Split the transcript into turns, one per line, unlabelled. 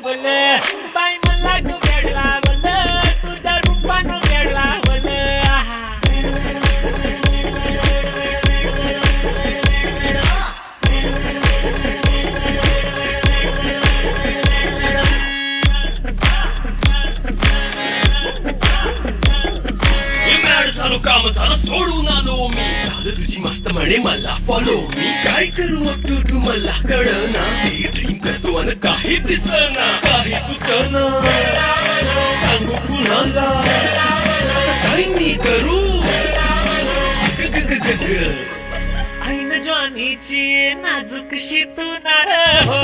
बोल बाई मला तू वेडला बोल तुझ्या रूपानं वेडला बोल
झालो काम झालं सोडून आलो मी झालं तुझी मस्त म्हणे मला फॉलो मी काय करू अटू मला कळना ड्रीम करतो आणि काही दिसना काही सुचना सांगू कुणाला काय मी करू
ऐन ज्वानीची नाजूकशी तू नार हो